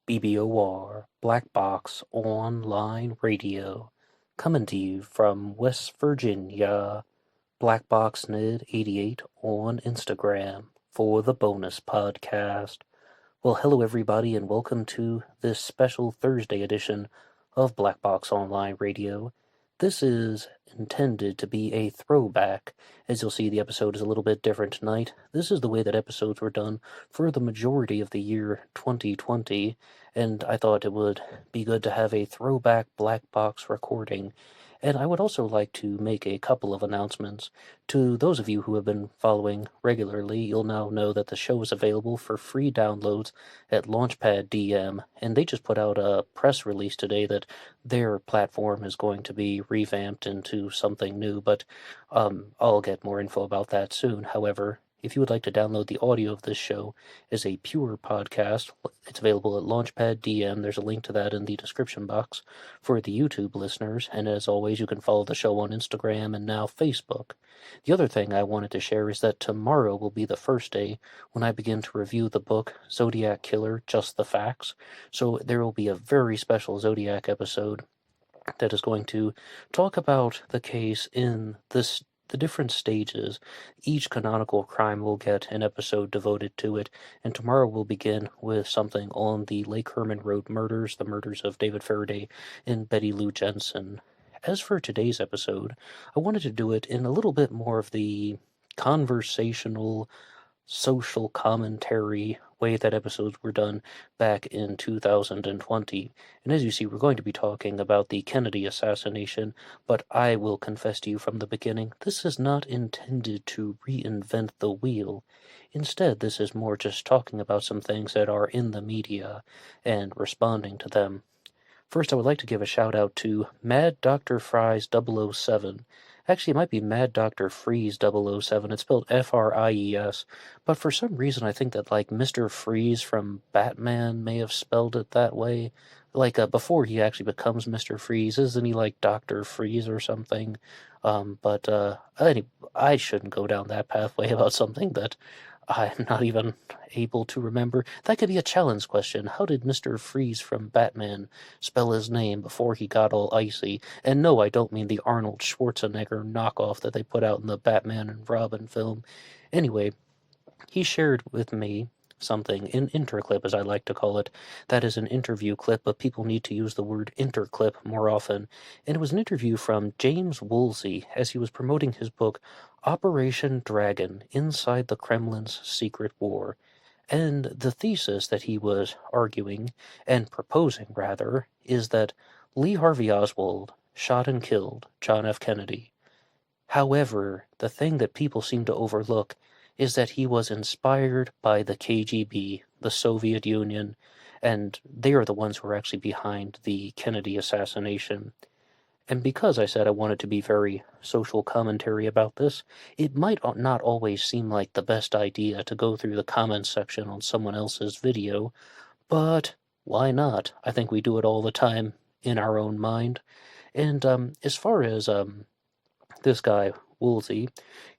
BBOR, Black Box Online Radio, coming to you from West Virginia, BlackBoxNid88 on Instagram for the bonus podcast. Well, hello everybody, and welcome to this special Thursday edition of Black Box Online Radio. This is intended to be a throwback. As you'll see, the episode is a little bit different tonight. This is the way that episodes were done for the majority of the year 2020, and I thought it would be good to have a throwback Black Box recording. And I would also like to make a couple of announcements. To those of you who have been following regularly, you'll now know that the show is available for free downloads at LaunchPad DM, and they just put out a press release today that their platform is going to be revamped into something new, but I'll get more info about that soon. However, if you would like to download the audio of this show as a pure podcast, it's available at Launchpad DM. There's a link to that in the description box for the YouTube listeners. And as always, you can follow the show on Instagram and now Facebook. The other thing I wanted to share is that tomorrow will be the first day when I begin to review the book Zodiac Killer, Just the Facts. So there will be a very special Zodiac episode that is going to talk about the case in the different stages. Each canonical crime will get an episode devoted to it, and tomorrow we'll begin with something on the Lake Herman Road murders, the murders of David Faraday and Betty Lou Jensen. As for today's episode, I wanted to do it in a little bit more of the conversational, social commentary way that episodes were done back in 2020. And as you see, we're going to be talking about the Kennedy assassination, but I will confess to you from the beginning, this is not intended to reinvent the wheel. Instead, this is more just talking about some things that are in the media and responding to them. First, I would like to give a shout out to Mad Dr. Fries 007. Actually, it might be Mad Dr. Freeze 007. It's spelled Fries, but for some reason I think that like Mr. Freeze from Batman may have spelled it that way. Like before he actually becomes Mr. Freeze, isn't he like Dr. Freeze or something? I shouldn't go down that pathway about something that I'm not even able to remember. That could be a challenge question. How did Mr. Freeze from Batman spell his name before he got all icy? And no, I don't mean the Arnold Schwarzenegger knockoff that they put out in the Batman and Robin film. Anyway, he shared with me something, an interclip as I like to call it. That is an interview clip, but people need to use the word interclip more often. And it was an interview from James Woolsey as he was promoting his book Operation Dragon, Inside the Kremlin's Secret War. And the thesis that he was arguing, and proposing rather, is that Lee Harvey Oswald shot and killed John F. Kennedy. However, the thing that people seem to overlook is that he was inspired by the KGB, the Soviet Union, and they are the ones who are actually behind the Kennedy assassination. And because I said I wanted to be very social commentary about this, it might not always seem like the best idea to go through the comments section on someone else's video, but why not? I think we do it all the time in our own mind. And as far as this guy, Woolsey,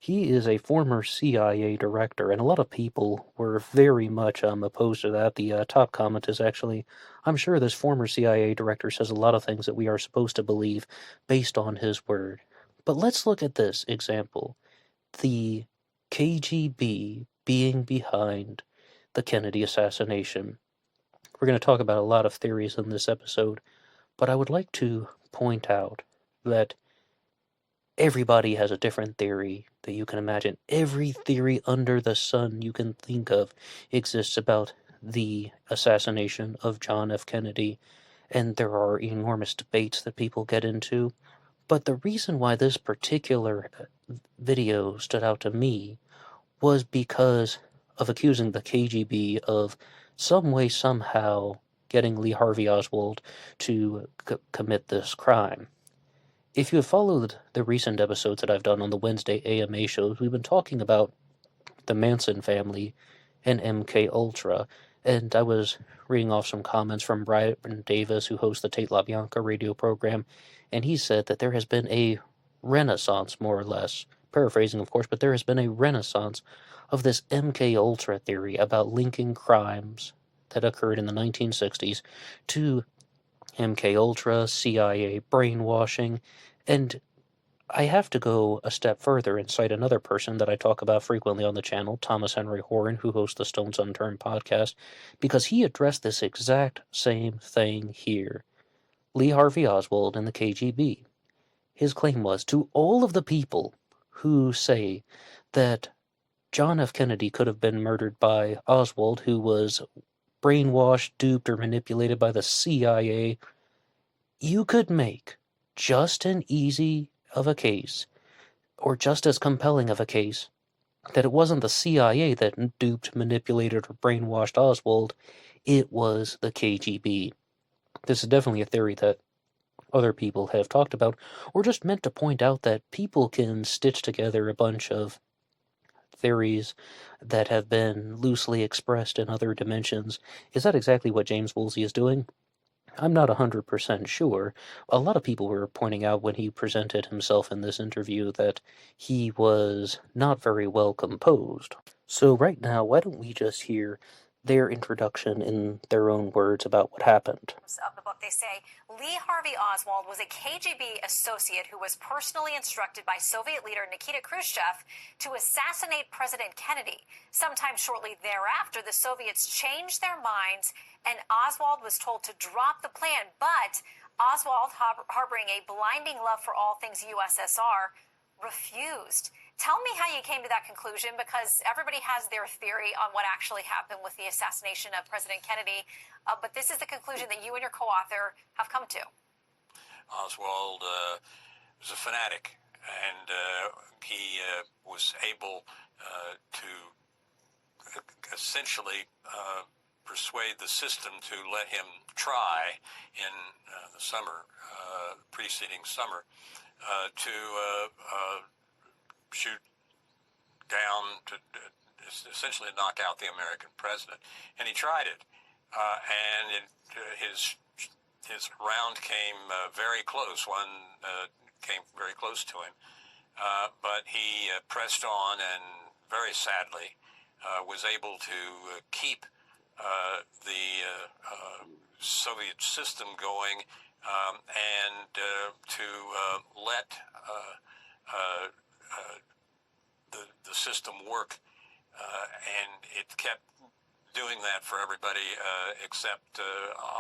he is a former CIA director, and a lot of people were very much opposed to that. The top comment is actually, I'm sure this former CIA director says a lot of things that we are supposed to believe based on his word. But let's look at this example. The KGB being behind the Kennedy assassination. We're going to talk about a lot of theories in this episode, but I would like to point out that everybody has a different theory that you can imagine. Every theory under the sun you can think of exists about the assassination of John F. Kennedy, and there are enormous debates that people get into. But the reason why this particular video stood out to me was because of accusing the KGB of some way, somehow, getting Lee Harvey Oswald to commit this crime. If you have followed the recent episodes that I've done on the Wednesday AMA shows, we've been talking about the Manson family and MK Ultra, and I was reading off some comments from Brian Davis, who hosts the Tate LaBianca radio program, and he said that there has been a renaissance, more or less, paraphrasing of course, but there has been a renaissance of this MK Ultra theory about linking crimes that occurred in the 1960s to MKUltra, CIA brainwashing, and I have to go a step further and cite another person that I talk about frequently on the channel, Thomas Henry Horan, who hosts the Stones Unturned podcast, because he addressed this exact same thing here. Lee Harvey Oswald and the KGB. His claim was to all of the people who say that John F. Kennedy could have been murdered by Oswald, who was brainwashed, duped, or manipulated by the CIA, you could make just an easy of a case, or just as compelling of a case, that it wasn't the CIA that duped, manipulated, or brainwashed Oswald, it was the KGB. This is definitely a theory that other people have talked about, or just meant to point out that people can stitch together a bunch of theories that have been loosely expressed in other dimensions. Is that exactly what James Woolsey is doing? I'm not 100% sure. A lot of people were pointing out when he presented himself in this interview that he was not very well composed. So right now, why don't we just hear their introduction in their own words about what happened. Of the book, they say Lee Harvey Oswald was a KGB associate who was personally instructed by Soviet leader Nikita Khrushchev to assassinate President Kennedy. Sometime shortly thereafter, the Soviets changed their minds and Oswald was told to drop the plan. But Oswald, harboring a blinding love for all things USSR, refused. Tell me how you came to that conclusion, because everybody has their theory on what actually happened with the assassination of President Kennedy, but this is the conclusion that you and your co-author have come to. Oswald was a fanatic, and he was able to essentially persuade the system to let him try in the summer, preceding summer, to shoot down, to essentially knock out the American president. And he tried it, and his round came very close. One came very close to him, but he pressed on and very sadly was able to keep the Soviet system going, and to let the system work, and it kept doing that for everybody except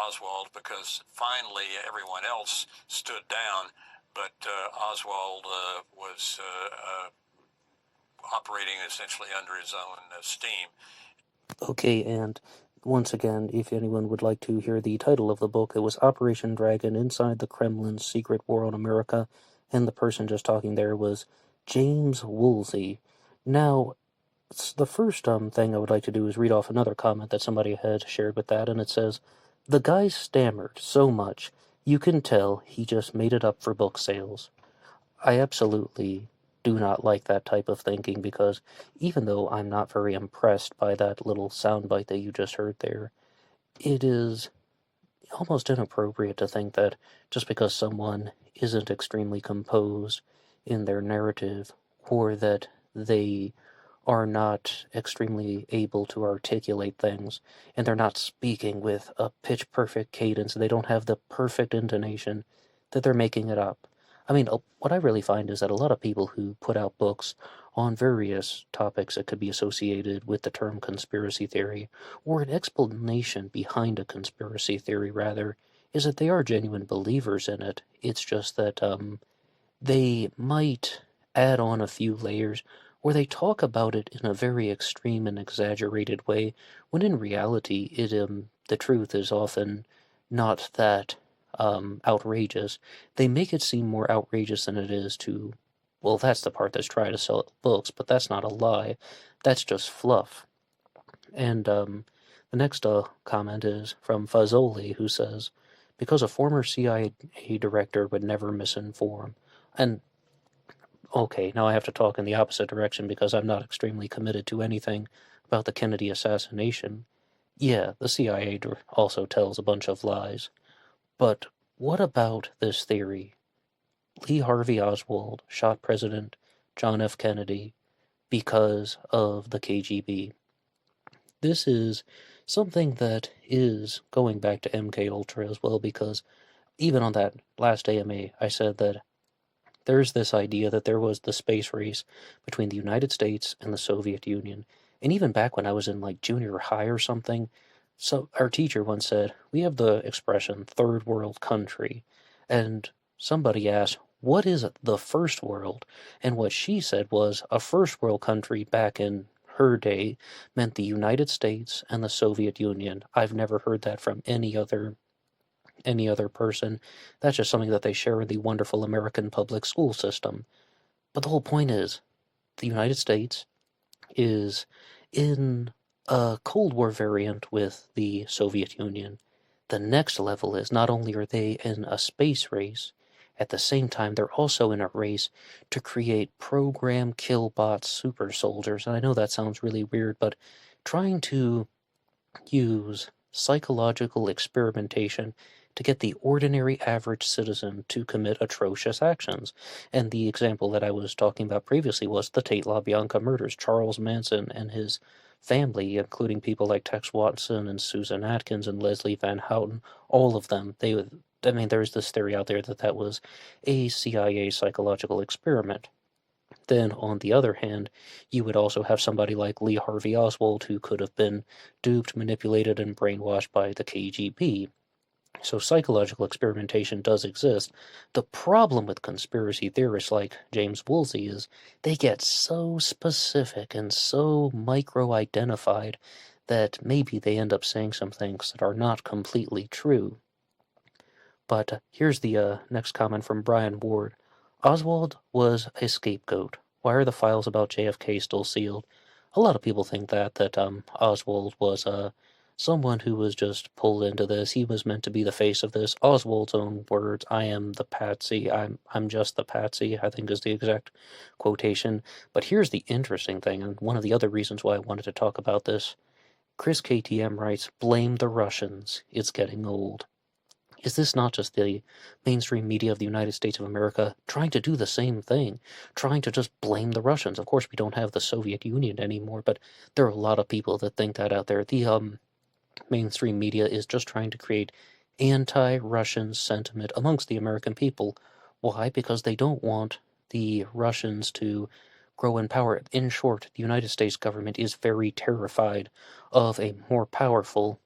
Oswald, because finally everyone else stood down, but Oswald was operating essentially under his own steam. Okay, and once again, if anyone would like to hear the title of the book, it was Operation Dragon: Inside the Kremlin's Secret War on America, and the person just talking there was James Woolsey. Now, the first thing I would like to do is read off another comment that somebody had shared with that, and it says, "The guy stammered so much, you can tell he just made it up for book sales." I absolutely do not like that type of thinking, because even though I'm not very impressed by that little soundbite that you just heard there, it is almost inappropriate to think that just because someone isn't extremely composed in their narrative, or that they are not extremely able to articulate things, and they're not speaking with a pitch-perfect cadence, they don't have the perfect intonation, that they're making it up. I mean, what I really find is that a lot of people who put out books on various topics that could be associated with the term conspiracy theory, or an explanation behind a conspiracy theory, rather, is that they are genuine believers in it. It's just that they might add on a few layers, or they talk about it in a very extreme and exaggerated way, when in reality, the truth is often not that outrageous. They make it seem more outrageous than it is to, well, that's the part that's trying to sell books, but that's not a lie. That's just fluff. And the next comment is from Fazoli, who says, "Because a former CIA director would never misinform." And okay, now I have to talk in the opposite direction, because I'm not extremely committed to anything about the Kennedy assassination. Yeah, the CIA also tells a bunch of lies. But what about this theory? Lee Harvey Oswald shot President John F. Kennedy because of the KGB. This is something that is going back to MK Ultra as well, because even on that last AMA, I said that there's this idea that there was the space race between the United States and the Soviet Union. And even back when I was in like junior high or something, so our teacher once said, we have the expression third world country. And somebody asked, what is the first world? And what she said was a first world country back in her day meant the United States and the Soviet Union. I've never heard that from any other person. That's just something that they share in the wonderful American public school system. But the whole point is, the United States is in a Cold War variant with the Soviet Union. The next level is not only are they in a space race, at the same time they're also in a race to create program killbot super soldiers. And I know that sounds really weird, but trying to use psychological experimentation to get the ordinary average citizen to commit atrocious actions. And the example that I was talking about previously was the Tate LaBianca murders. Charles Manson and his family, including people like Tex Watson and Susan Atkins and Leslie Van Houten, all of them, there's this theory out there that that was a CIA psychological experiment. Then, on the other hand, you would also have somebody like Lee Harvey Oswald, who could have been duped, manipulated, and brainwashed by the KGB. So psychological experimentation does exist. The problem with conspiracy theorists like James Woolsey is they get so specific and so micro-identified that maybe they end up saying some things that are not completely true. But here's the next comment from Brian Ward. Oswald was a scapegoat. Why are the files about JFK still sealed? A lot of people think that Oswald was someone who was just pulled into this. He was meant to be the face of this. Oswald's own words, I am the patsy. I'm just the patsy, I think is the exact quotation. But here's the interesting thing, and one of the other reasons why I wanted to talk about this. Chris KTM writes, blame the Russians. It's getting old. Is this not just the mainstream media of the United States of America trying to do the same thing, trying to just blame the Russians? Of course, we don't have the Soviet Union anymore, but there are a lot of people that think that out there. The mainstream media is just trying to create anti-Russian sentiment amongst the American people. Why? Because they don't want the Russians to grow in power. In short, the United States government is very terrified of a more powerful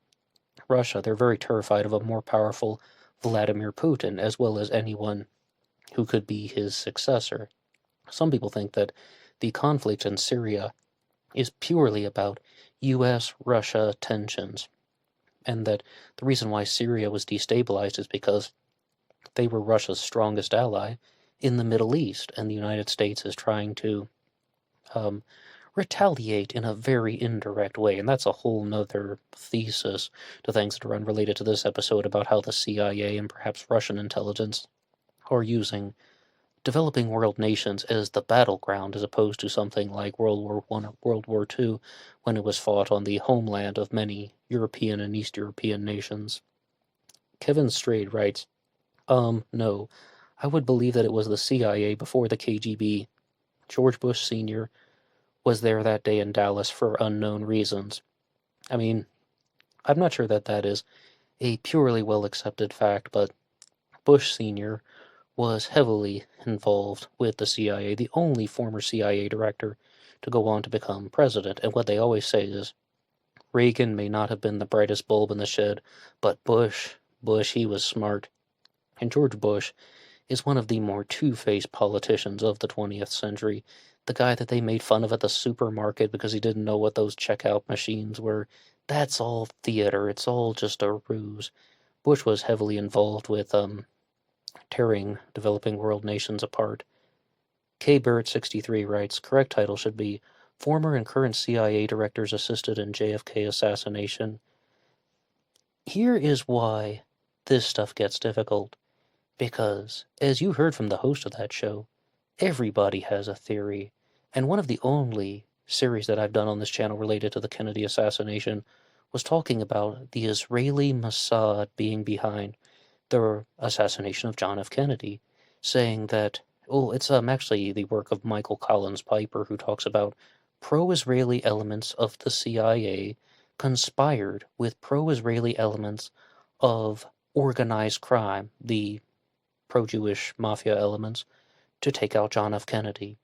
Russia. They're very terrified of a more powerful Vladimir Putin, as well as anyone who could be his successor. Some people think that the conflict in Syria is purely about U.S.-Russia tensions, and that the reason why Syria was destabilized is because they were Russia's strongest ally in the Middle East, and the United States is trying to retaliate in a very indirect way. And that's a whole nother thesis to things that are unrelated to this episode about how the CIA and perhaps Russian intelligence are using developing world nations as the battleground as opposed to something like World War I or World War II when it was fought on the homeland of many European and East European nations. Kevin Strayed writes, no. I would believe that it was the CIA before the KGB. George Bush Sr. was there that day in Dallas for unknown reasons. I mean, I'm not sure that that is a purely well-accepted fact, but Bush Sr. was heavily involved with the CIA, the only former CIA director to go on to become president. And what they always say is, Reagan may not have been the brightest bulb in the shed, but Bush, he was smart. And George Bush is one of the more two-faced politicians of the 20th century. The guy that they made fun of at the supermarket because he didn't know what those checkout machines were. That's all theater. It's all just a ruse. Bush was heavily involved with tearing developing world nations apart. K. Barrett 63 writes, correct title should be Former and Current CIA Directors Assisted in JFK Assassination. Here is why this stuff gets difficult. Because, as you heard from the host of that show, everybody has a theory, and one of the only series that I've done on this channel related to the Kennedy assassination was talking about the Israeli Mossad being behind the assassination of John F. Kennedy, saying that, it's actually the work of Michael Collins Piper, who talks about pro-Israeli elements of the CIA conspired with pro-Israeli elements of organized crime, the pro-Jewish mafia elements, to take out John F. Kennedy.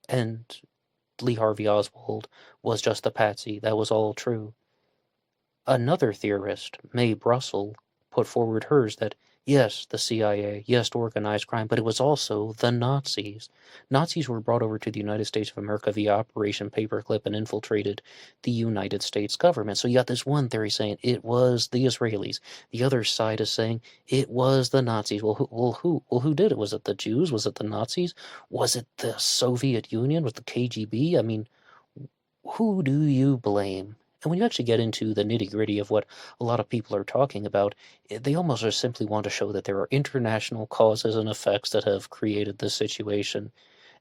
And Lee Harvey Oswald was just the patsy. That was all true. Another theorist, Mae Brussel, put forward hers that, yes, the CIA, yes, organized crime, but it was also the Nazis. Nazis were brought over to the United States of America via Operation Paperclip and infiltrated the United States government. So you got this one theory saying it was the Israelis. The other side is saying it was the Nazis. Well, who did it? Was it the Jews? Was it the Nazis? Was it the Soviet Union? Was it the KGB? I mean, who do you blame? And when you actually get into the nitty-gritty of what a lot of people are talking about, they almost just simply want to show that there are international causes and effects that have created this situation.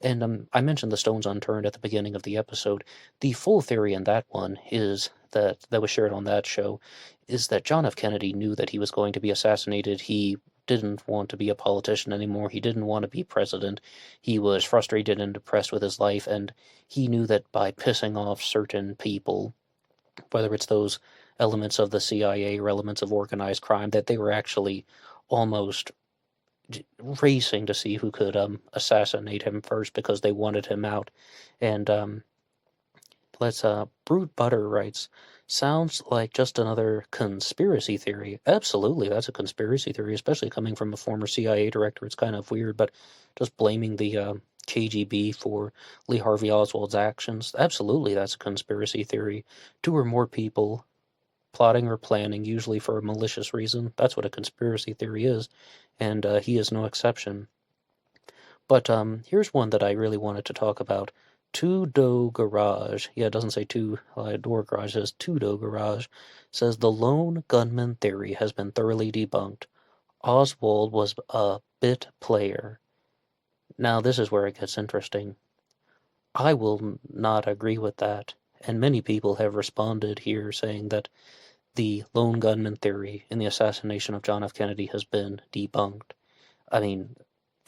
And I mentioned the stones unturned at the beginning of the episode. The full theory in that one is that was shared on that show, is that John F. Kennedy knew that he was going to be assassinated. He didn't want to be a politician anymore. He didn't want to be president. He was frustrated and depressed with his life, and he knew that by pissing off certain people, whether it's those elements of the CIA or elements of organized crime, that they were actually almost racing to see who could assassinate him first because they wanted him out. And Brute Butter writes, sounds like just another conspiracy theory. Absolutely, that's a conspiracy theory, especially coming from a former CIA director. It's kind of weird, but just blaming the KGB for Lee Harvey Oswald's actions, absolutely, that's a conspiracy theory. 2 or more people plotting or planning, usually for a malicious reason. That's what a conspiracy theory is, and he is no exception. But here's one that I really wanted to talk about. Two-Door Garage. Yeah, it doesn't say two-door garage, it says Two-Door Garage. Says the lone gunman theory has been thoroughly debunked. Oswald was a bit player. Now, this is where it gets interesting. I will not agree with that, and many people have responded here saying that the lone gunman theory in the assassination of John F. Kennedy has been debunked. I mean,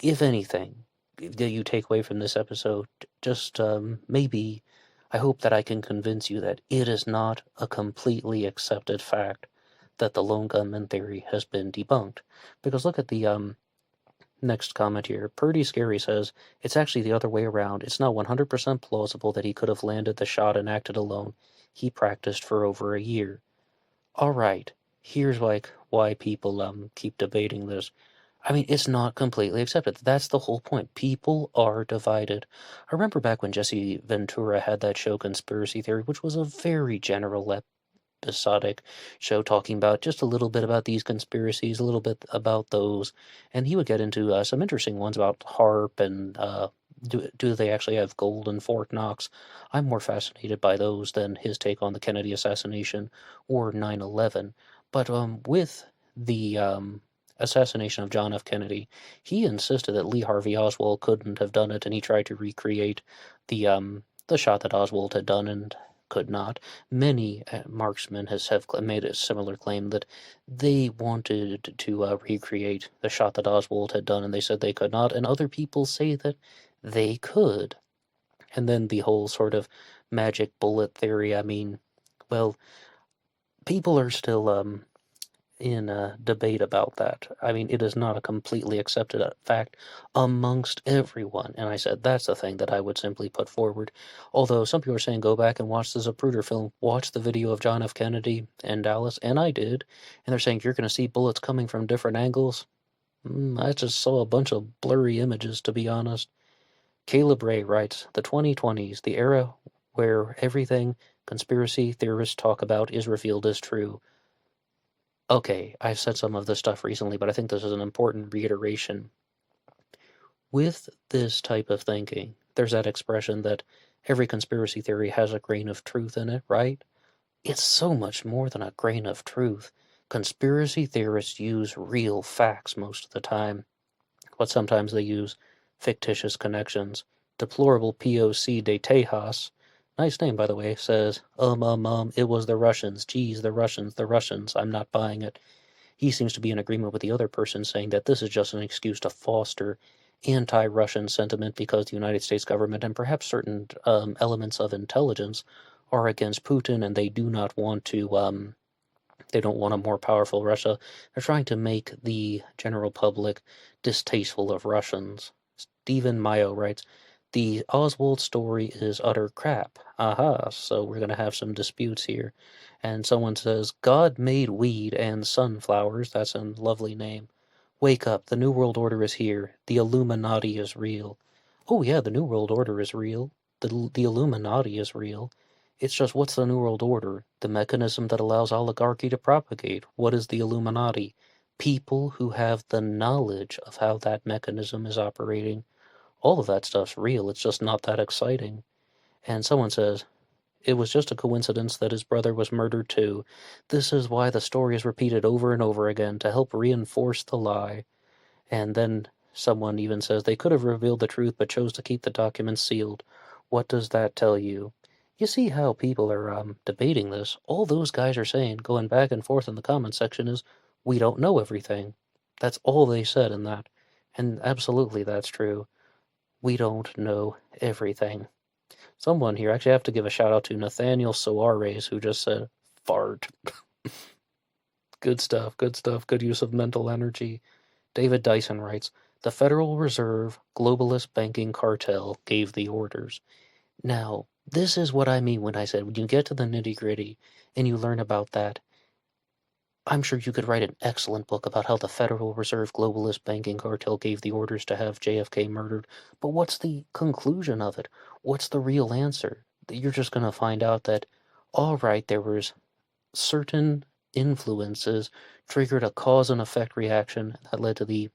if anything that you take away from this episode, just maybe I hope that I can convince you that it is not a completely accepted fact that the lone gunman theory has been debunked. Because look at the next comment here. Purdy Scary says, it's actually the other way around. It's not 100% plausible that he could have landed the shot and acted alone. He practiced for over a year. Alright, here's why people keep debating this. I mean, it's not completely accepted. That's the whole point. People are divided. I remember back when Jesse Ventura had that show Conspiracy Theory, which was a very general episodic show talking about just a little bit about these conspiracies, a little bit about those, and he would get into some interesting ones about HARP and do they actually have gold in Fort Knox. I'm more fascinated by those than his take on the Kennedy assassination or 9/11. But with the assassination of John F. Kennedy, he insisted that Lee Harvey Oswald couldn't have done it, and he tried to recreate the shot that Oswald had done and could not. Many marksmen have made a similar claim that they wanted to recreate the shot that Oswald had done, and they said they could not, and other people say that they could. And then the whole sort of magic bullet theory, I mean, well, people are still in a debate about that. I mean, it is not a completely accepted fact amongst everyone. And I said, that's the thing that I would simply put forward. Although some people are saying, go back and watch the Zapruder film, watch the video of John F. Kennedy and Dallas, and I did. And they're saying, you're going to see bullets coming from different angles. I just saw a bunch of blurry images, to be honest. Caleb Ray writes, the 2020s, the era where everything conspiracy theorists talk about is revealed as true. Okay, I've said some of this stuff recently, but I think this is an important reiteration. With this type of thinking, there's that expression that every conspiracy theory has a grain of truth in it, right? It's so much more than a grain of truth. Conspiracy theorists use real facts most of the time, but sometimes they use fictitious connections. Deplorable POC de Tejas, nice name, by the way, says, it was the Russians. Geez, the Russians. I'm not buying it. He seems to be in agreement with the other person, saying that this is just an excuse to foster anti-Russian sentiment because the United States government and perhaps certain elements of intelligence are against Putin, and they do not want to, they don't want a more powerful Russia. They're trying to make the general public distasteful of Russians. Stephen Mayo writes, the Oswald story is utter crap. Aha, so we're going to have some disputes here. And someone says, God made weed and sunflowers. That's a lovely name. Wake up, the New World Order is here. The Illuminati is real. Oh yeah, the New World Order is real. The Illuminati is real. It's just, what's the New World Order? The mechanism that allows oligarchy to propagate. What is the Illuminati? People who have the knowledge of how that mechanism is operating. All of that stuff's real, it's just not that exciting. And someone says, it was just a coincidence that his brother was murdered too. This is why the story is repeated over and over again, to help reinforce the lie. And then someone even says they could have revealed the truth but chose to keep the documents sealed. What does that tell you? You see how people are debating this. All those guys are saying, going back and forth in the comment section, is we don't know everything. That's all they said in that. And absolutely that's true. We don't know everything. Someone here, actually I have to give a shout out to Nathaniel Soares, who just said, fart. Good stuff, good use of mental energy. David Dyson writes, the Federal Reserve globalist banking cartel gave the orders. Now, this is what I mean when I said when you get to the nitty-gritty and you learn about that, I'm sure you could write an excellent book about how the Federal Reserve globalist banking cartel gave the orders to have JFK murdered. But what's the conclusion of it? What's the real answer? You're just going to find out that, all right, there was certain influences triggered a cause and effect reaction that led to the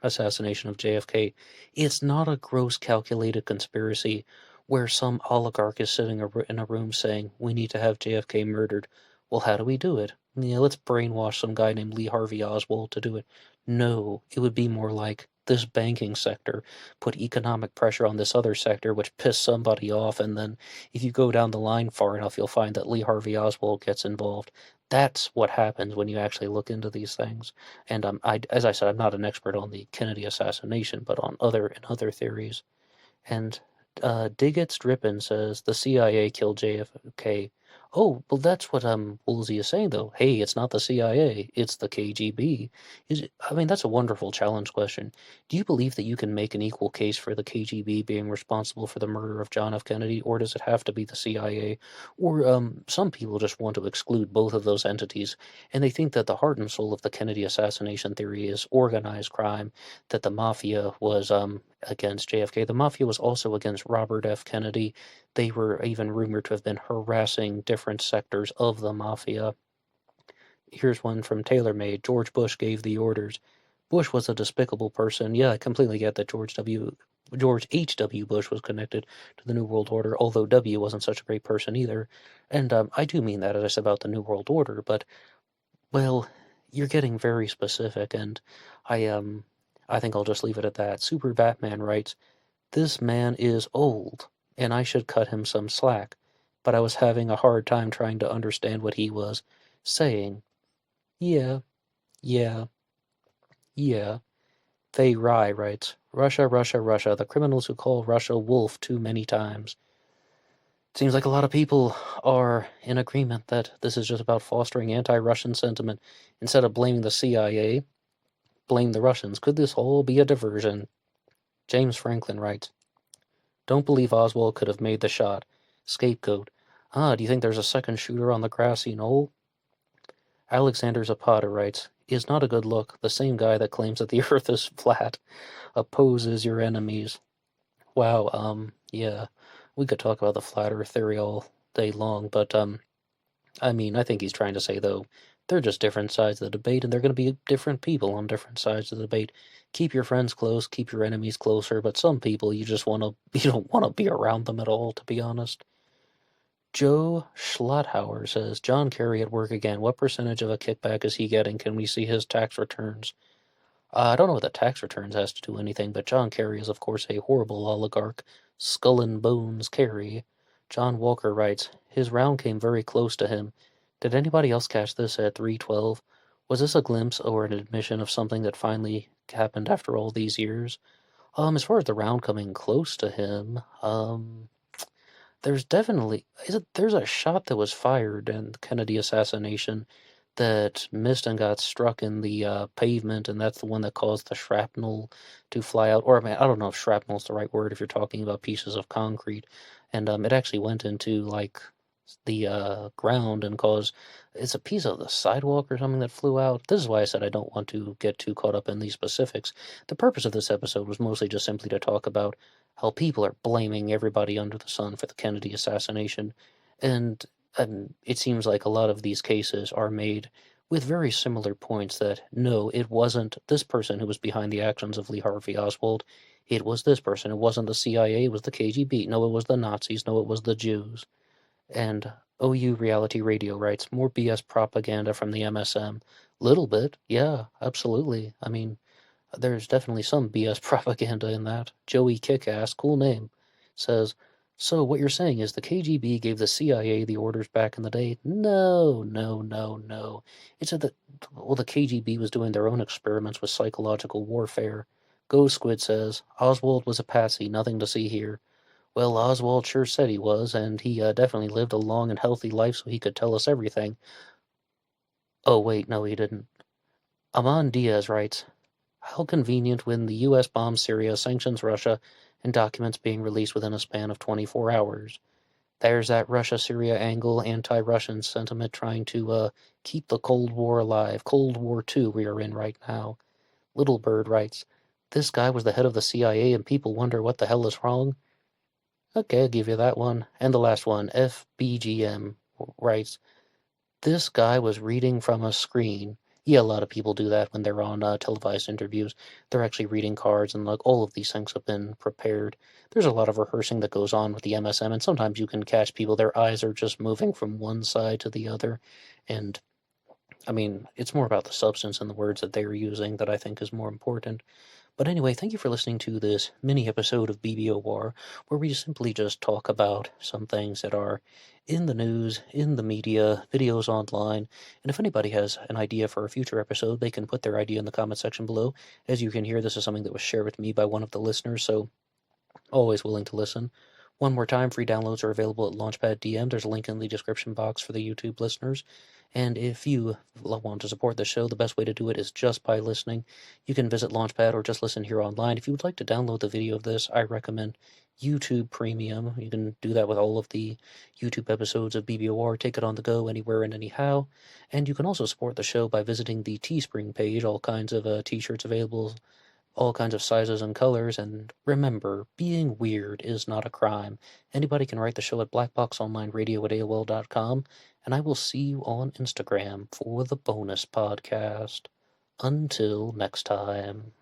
assassination of JFK. It's not a gross calculated conspiracy where some oligarch is sitting in a room saying, we need to have JFK murdered. Well, how do we do it? Yeah, let's brainwash some guy named Lee Harvey Oswald to do it. No, it would be more like this banking sector put economic pressure on this other sector, which pissed somebody off, and then if you go down the line far enough, you'll find that Lee Harvey Oswald gets involved. That's what happens when you actually look into these things. And as I said, I'm not an expert on the Kennedy assassination, but on other theories. And Diggett's Drippin says the CIA killed JFK. Oh, well, that's what Woolsey is saying, though. Hey, it's not the CIA, it's the KGB. I mean, that's a wonderful challenge question. Do you believe that you can make an equal case for the KGB being responsible for the murder of John F. Kennedy, or does it have to be the CIA? Or some people just want to exclude both of those entities, and they think that the heart and soul of the Kennedy assassination theory is organized crime, that the mafia was against JFK. The mafia was also against Robert F. Kennedy. They were even rumored to have been harassing different sectors of the mafia. Here's one from TaylorMade. George Bush gave the orders. Bush was a despicable person. Yeah, I completely get that George H.W. Bush was connected to the New World Order, although W wasn't such a great person either. And I do mean that, as I said about the New World Order, but, well, you're getting very specific, and I think I'll just leave it at that. Super Batman writes, this man is old, and I should cut him some slack, but I was having a hard time trying to understand what he was saying. Yeah. Fei Rai writes, Russia, the criminals who call Russia wolf too many times. Seems like a lot of people are in agreement that this is just about fostering anti-Russian sentiment. Instead of blaming the CIA, blame the Russians. Could this all be a diversion? James Franklin writes, don't believe Oswald could have made the shot. Scapegoat. Do you think there's a second shooter on the grassy knoll? Alexander Zapata writes, is not a good look. The same guy that claims that the earth is flat opposes your enemies. Wow, yeah. We could talk about the flat earth theory all day long, but, I mean, I think he's trying to say, though, they're just different sides of the debate, and they're going to be different people on different sides of the debate. Keep your friends close, keep your enemies closer, but some people you don't want to be around them at all, to be honest. Joe Schlotthauer says, John Kerry at work again. What percentage of a kickback is he getting? Can we see his tax returns? I don't know what the tax returns has to do anything, but John Kerry is, of course, a horrible oligarch. Skull and bones Kerry. John Walker writes, his round came very close to him. Did anybody else catch this at 3:12? Was this a glimpse or an admission of something that finally happened after all these years? As far as the round coming close to him, there's definitely there's a shot that was fired in the Kennedy assassination that missed and got struck in the pavement, and that's the one that caused the shrapnel to fly out. Or I mean, I don't know if shrapnel is the right word if you're talking about pieces of concrete, and it actually went into like the ground and caused it's a piece of the sidewalk or something that flew out. This is why I said I don't want to get too caught up in these specifics. The purpose of this episode was mostly just simply to talk about how people are blaming everybody under the sun for the Kennedy assassination, and it seems like a lot of these cases are made with very similar points that no, it wasn't this person who was behind the actions of Lee Harvey Oswald. It was this person. It wasn't the CIA. It was the KGB. No, it was the Nazis. No, it was the Jews. And OU Reality Radio writes, more BS propaganda from the MSM. Little bit, yeah, absolutely. I mean, there's definitely some BS propaganda in that. Joey Kickass, cool name, says, so what you're saying is the KGB gave the CIA the orders back in the day? No, no, no, no. It said that, well, the KGB was doing their own experiments with psychological warfare. Go Squid says, Oswald was a patsy, nothing to see here. Well, Oswald sure said he was, and he definitely lived a long and healthy life so he could tell us everything. Oh, wait, no, he didn't. Aman Diaz writes, how convenient when the U.S. bombs Syria, sanctions Russia, and documents being released within a span of 24 hours. There's that Russia-Syria angle, anti-Russian sentiment trying to keep the Cold War alive. Cold War II we are in right now. Little Bird writes, this guy was the head of the CIA and people wonder what the hell is wrong. Okay, I'll give you that one. And the last one, FBGM writes, this guy was reading from a screen. Yeah, a lot of people do that when they're on televised interviews. They're actually reading cards, and like all of these things have been prepared. There's a lot of rehearsing that goes on with the MSM, and sometimes you can catch people, their eyes are just moving from one side to the other. And I mean, it's more about the substance and the words that they're using that I think is more important. But anyway, thank you for listening to this mini episode of BBOR, where we simply just talk about some things that are in the news, in the media, videos online. And if anybody has an idea for a future episode, they can put their idea in the comment section below. As you can hear, this is something that was shared with me by one of the listeners, so always willing to listen. One more time, free downloads are available at LaunchPad DM. There's a link in the description box for the YouTube listeners. And if you want to support the show, the best way to do it is just by listening. You can visit LaunchPad or just listen here online. If you would like to download the video of this, I recommend YouTube Premium. You can do that with all of the YouTube episodes of BBOR. Take it on the go, anywhere and anyhow. And you can also support the show by visiting the Teespring page. All kinds of t-shirts available, all kinds of sizes and colors, and remember, being weird is not a crime. Anybody can write the show at BlackBoxOnlineRadio@AOL.com, and I will see you on Instagram for the bonus podcast. Until next time.